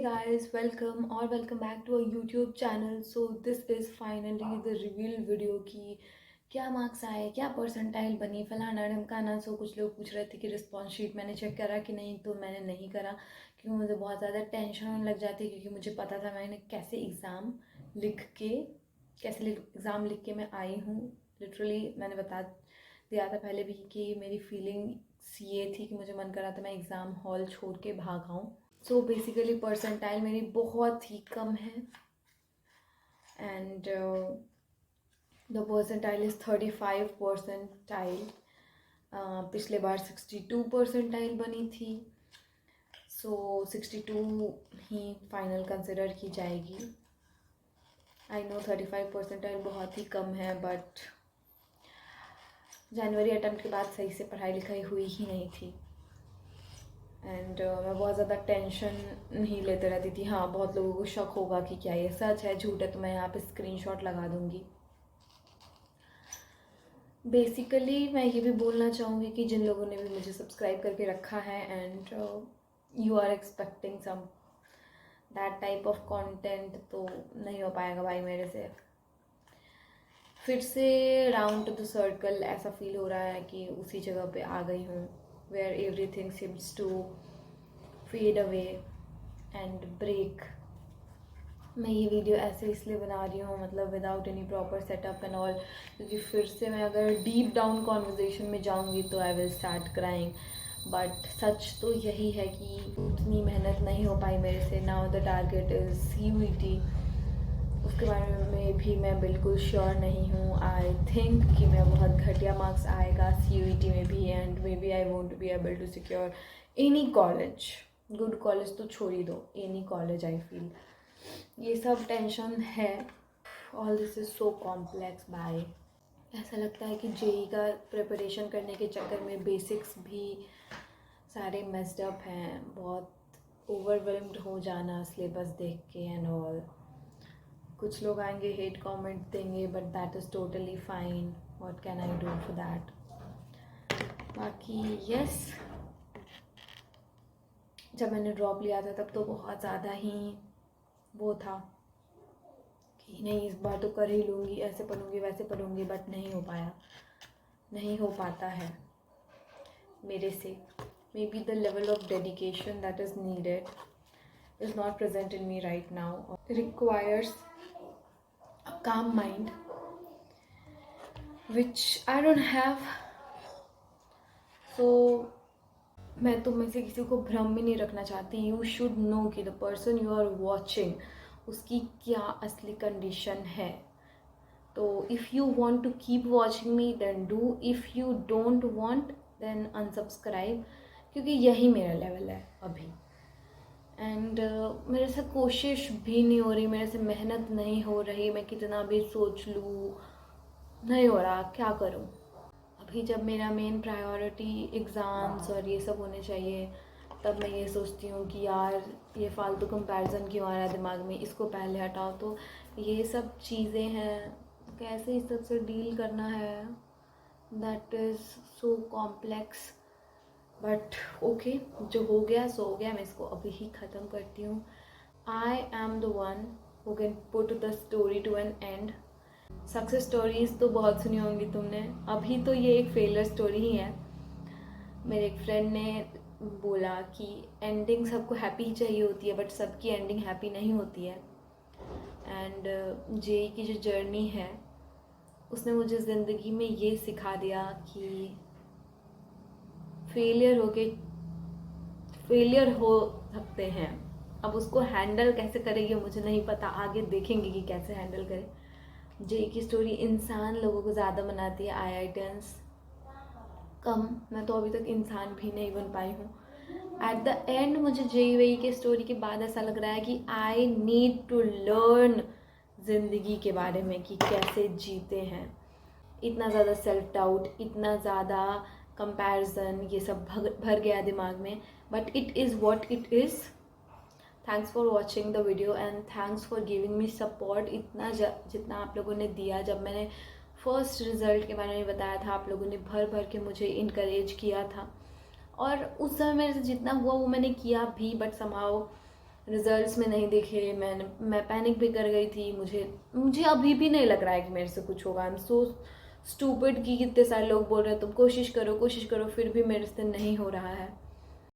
Hey guys, welcome back to our YouTube channel. So this is finally the reveal video की क्या marks आए, क्या percentile बनी, फलाना ढमकाना। सो कुछ लोग पूछ रहे थे कि रिस्पॉन्स शीट मैंने चेक करा कि नहीं, तो मैंने नहीं करा क्योंकि मुझे बहुत ज़्यादा टेंशन होने लग जाती है, क्योंकि मुझे पता था मैंने कैसे एग्ज़ाम लिख के मैं आई हूँ। लिटरली मैंने बता दिया था पहले भी कि मेरी फीलिंग्स ये थी कि मुझे मन कर रहा था मैं एग्ज़ाम हॉल छोड़ के भाग आऊँ। सो बेसिकली परसेंटाइल मेरी बहुत ही कम है and the percentile is 35 percentile. पिछले बार 62 परसेंटाइल बनी थी, सो 62 ही फाइनल कंसिडर की जाएगी। आई नो 35 परसेंटाइल बहुत ही कम है, बट जनवरी अटेम्प्ट के बाद सही से पढ़ाई लिखाई हुई ही नहीं थी एंड मैं बहुत ज़्यादा टेंशन नहीं लेते रहती थी। हाँ, बहुत लोगों को शक होगा कि क्या ये सच है झूठ है, तो मैं यहाँ पे स्क्रीनशॉट लगा दूँगी। बेसिकली मैं ये भी बोलना चाहूँगी कि जिन लोगों ने भी मुझे सब्सक्राइब करके रखा है and you are expecting some that type of content, तो नहीं हो पाएगा भाई मेरे से। फिर से राउंड टू द सर्कल ऐसा फील हो रहा है कि उसी जगह पे आ गई हूँ, where everything seems to fade away and break. मैं ये वीडियो ऐसे इसलिए बना रही हूँ, मतलब without any proper setup and all, क्योंकि फिर से मैं अगर डीप डाउन कॉन्वर्जेसन में जाऊँगी तो I will start crying. But सच तो यही है कि उतनी मेहनत नहीं हो पाई मेरे से। Now the target is CUET। उसके बारे में भी मैं बिल्कुल श्योर नहीं हूँ। आई थिंक कि मैं बहुत घटिया मार्क्स आएगा CUET में भी, and maybe I won't be able to secure any college. Good college तो छोड़ ही दो, एनी कॉलेज आई फील। ये सब टेंशन है। All this is so complex bye. ऐसा लगता है कि JEE का प्रिपरेशन करने के चक्कर में बेसिक्स भी सारे मेस्ड अप हैं। बहुत ओवरवेलम्ड हो जाना सिलेबस देख के एंड ऑल। कुछ लोग आएंगे हेट कमेंट देंगे, but that is totally fine. What can I do for that. बाकी यस, जब मैंने ड्रॉप लिया था तब तो बहुत ज़्यादा ही वो था कि नहीं इस बार तो कर ही लूँगी, ऐसे पढ़ूँगी वैसे पढ़ूँगी, बट नहीं हो पाया, नहीं हो पाता है मेरे से। May be the level of dedication that is needed is not present in me right now. It requires a calm mind, which I don't have. So मैं तुम में से किसी को भ्रम में नहीं रखना चाहती। यू शुड नो कि the person you are watching उसकी क्या असली कंडीशन है। तो if you want to keep watching me then do, if you don't want then unsubscribe, क्योंकि यही मेरा लेवल है अभी। एंड मेरे से कोशिश भी नहीं हो रही, मेरे से मेहनत नहीं हो रही। मैं कितना भी सोच लूँ नहीं हो रहा, क्या करूँ। अभी जब मेरा मेन प्रायोरिटी एग्ज़ाम्स और ये सब होने चाहिए, तब मैं ये सोचती हूँ कि यार ये फालतू कंपैरिजन क्यों आ रहा है दिमाग में, इसको पहले हटाओ। तो ये सब चीज़ें हैं, कैसे इस सब से डील करना है, that is so complex. But okay, जो हो गया सो हो गया। मैं इसको अभी ही ख़त्म करती हूँ। I am the one who can put the story to an end. Success stories तो बहुत सुनी होंगी तुमने, अभी तो ये एक फेलियर स्टोरी ही है। मेरे एक फ्रेंड ने बोला कि एंडिंग सबको हैप्पी ही चाहिए होती है, बट सबकी एंडिंग हैप्पी नहीं होती है। एंड जेई की जो जर्नी है उसने मुझे ज़िंदगी में ये सिखा दिया कि फेलियर हो सकते हैं। अब उसको हैंडल कैसे करेंगे मुझे नहीं पता, आगे देखेंगे कि कैसे हैंडल करें। जेई की स्टोरी इंसान लोगों को ज़्यादा बनाती है, IITians कम। मैं तो अभी तक इंसान भी नहीं बन पाई हूँ। एट द एंड मुझे जेई के स्टोरी के बाद ऐसा लग रहा है कि आई नीड टू लर्न ज़िंदगी के बारे में कि कैसे जीते हैं। इतना ज़्यादा सेल्फ डाउट, इतना ज़्यादा कंपैरिजन, ये सब भर गया दिमाग में, but it is what it is. Thanks for watching the video and thanks for giving me support. इतना जितना आप लोगों ने दिया, जब मैंने फर्स्ट रिज़ल्ट के बारे में बताया था, आप लोगों ने भर भर के मुझे इनकरेज किया था, और उस समय मेरे से जितना हुआ वो मैंने किया भी, बट समहाउ रिजल्ट्स में नहीं दिखे, मैं पैनिक भी कर गई थी। मुझे अभी भी नहीं लग रहा है कि मेरे से कुछ होगा। आई एम सो स्टूपिड कि कितने सारे लोग बोल रहे हैं तुम कोशिश करो, फिर भी मेरे से नहीं हो रहा है।